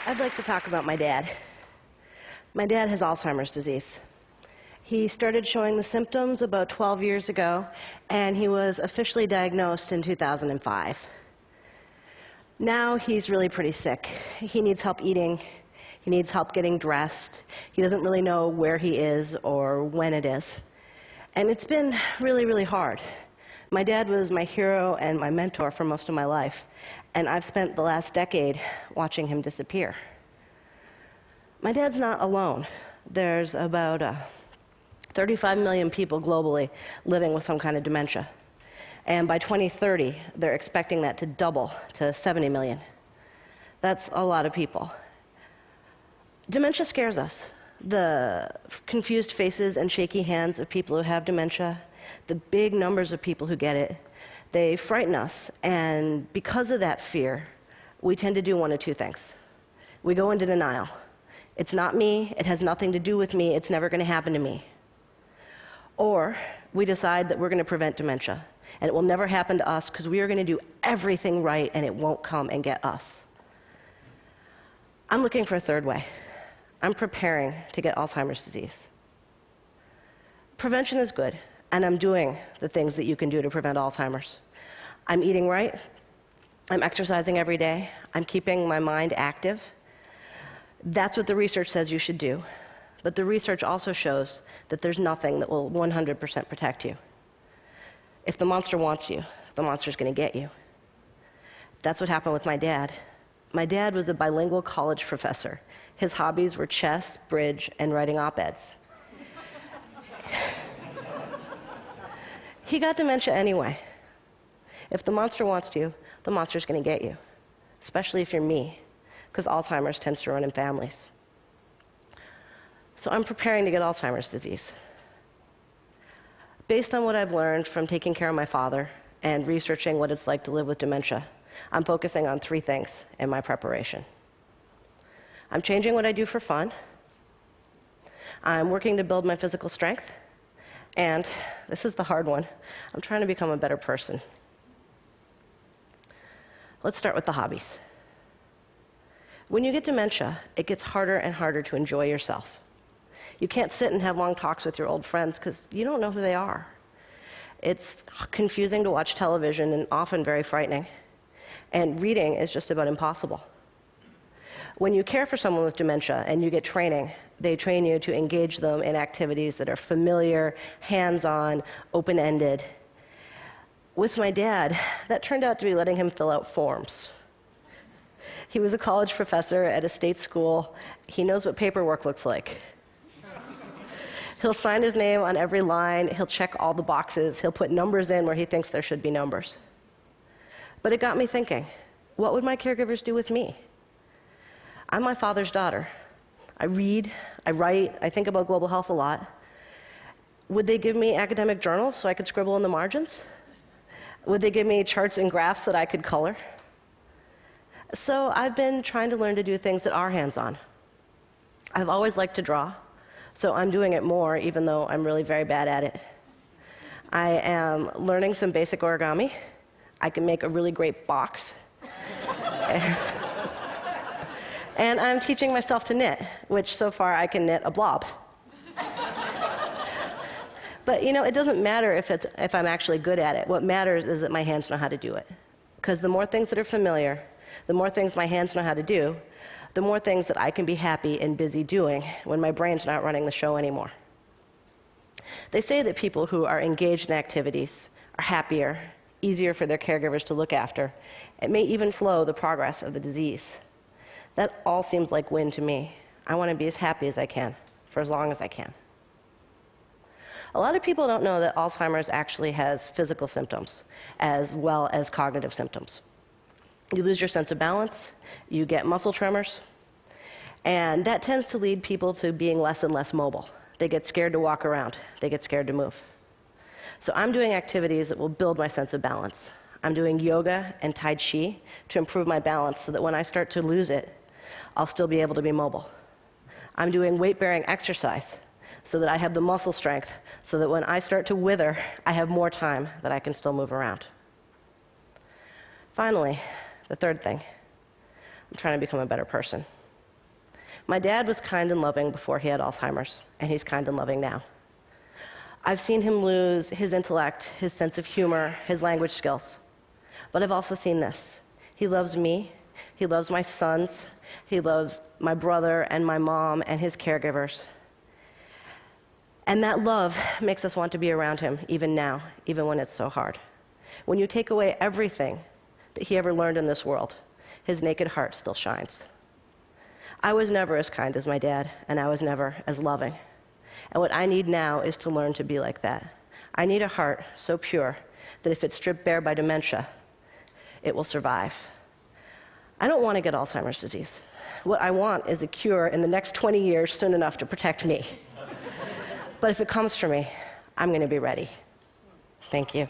I'd like to talk about my dad. My dad has Alzheimer's disease. He started showing the symptoms about 12 years ago, and he was officially diagnosed in 2005. Now he's really pretty sick. He needs help eating. He needs help getting dressed. He doesn't really know where he is or when it is. And it's been really, really hard. My dad was my hero and my mentor for most of my life, and I've spent the last decade watching him disappear. My dad's not alone. There's about 35 million people globally living with some kind of dementia. And by 2030, they're expecting that to double to 70 million. That's a lot of people. Dementia scares us. The confused faces and shaky hands of people who have dementia, the big numbers of people who get it, they frighten us. And because of that fear, we tend to do one of two things. We go into denial. It's not me, it has nothing to do with me, it's never going to happen to me. Or we decide that we're going to prevent dementia, and it will never happen to us because we are going to do everything right and it won't come and get us. I'm looking for a third way. I'm preparing to get Alzheimer's disease. Prevention is good, and I'm doing the things that you can do to prevent Alzheimer's. I'm eating right, I'm exercising every day, I'm keeping my mind active. That's what the research says you should do. But the research also shows that there's nothing that will 100% protect you. If the monster wants you, the monster's going to get you. That's what happened with my dad. My dad was a bilingual college professor. His hobbies were chess, bridge, and writing op-eds. He got dementia anyway. If the monster wants you, the monster's going to get you, especially if you're me, because Alzheimer's tends to run in families. So I'm preparing to get Alzheimer's disease. Based on what I've learned from taking care of my father and researching what it's like to live with dementia, I'm focusing on three things in my preparation. I'm changing what I do for fun. I'm working to build my physical strength. And this is the hard one. I'm trying to become a better person. Let's start with the hobbies. When you get dementia, it gets harder and harder to enjoy yourself. You can't sit and have long talks with your old friends because you don't know who they are. It's confusing to watch television and often very frightening. And reading is just about impossible. When you care for someone with dementia and you get training, they train you to engage them in activities that are familiar, hands-on, open-ended. With my dad, that turned out to be letting him fill out forms. He was a college professor at a state school. He knows what paperwork looks like. He'll sign his name on every line. He'll check all the boxes. He'll put numbers in where he thinks there should be numbers. But it got me thinking, what would my caregivers do with me? I'm my father's daughter. I read, I write, I think about global health a lot. Would they give me academic journals so I could scribble in the margins? Would they give me charts and graphs that I could color? So I've been trying to learn to do things that are hands-on. I've always liked to draw, so I'm doing it more, even though I'm really very bad at it. I am learning some basic origami. I can make a really great box. And I'm teaching myself to knit, which so far I can knit a blob. But you know, it doesn't matter if I'm actually good at it. What matters is that my hands know how to do it. Because the more things that are familiar, the more things my hands know how to do, the more things that I can be happy and busy doing when my brain's not running the show anymore. They say that people who are engaged in activities are happier, easier for their caregivers to look after. It may even slow the progress of the disease. That all seems like win to me. I want to be as happy as I can, for as long as I can. A lot of people don't know that Alzheimer's actually has physical symptoms as well as cognitive symptoms. You lose your sense of balance, you get muscle tremors, and that tends to lead people to being less and less mobile. They get scared to walk around, they get scared to move. So I'm doing activities that will build my sense of balance. I'm doing yoga and Tai Chi to improve my balance so that when I start to lose it, I'll still be able to be mobile. I'm doing weight-bearing exercise so that I have the muscle strength, so that when I start to wither, I have more time that I can still move around. Finally, the third thing, I'm trying to become a better person. My dad was kind and loving before he had Alzheimer's, and he's kind and loving now. I've seen him lose his intellect, his sense of humor, his language skills. But I've also seen this. He loves me, he loves my sons, he loves my brother and my mom and his caregivers. And that love makes us want to be around him even now, even when it's so hard. When you take away everything that he ever learned in this world, his naked heart still shines. I was never as kind as my dad, and I was never as loving. And what I need now is to learn to be like that. I need a heart so pure that if it's stripped bare by dementia, it will survive. I don't want to get Alzheimer's disease. What I want is a cure in the next 20 years soon enough to protect me. But if it comes for me, I'm going to be ready. Thank you.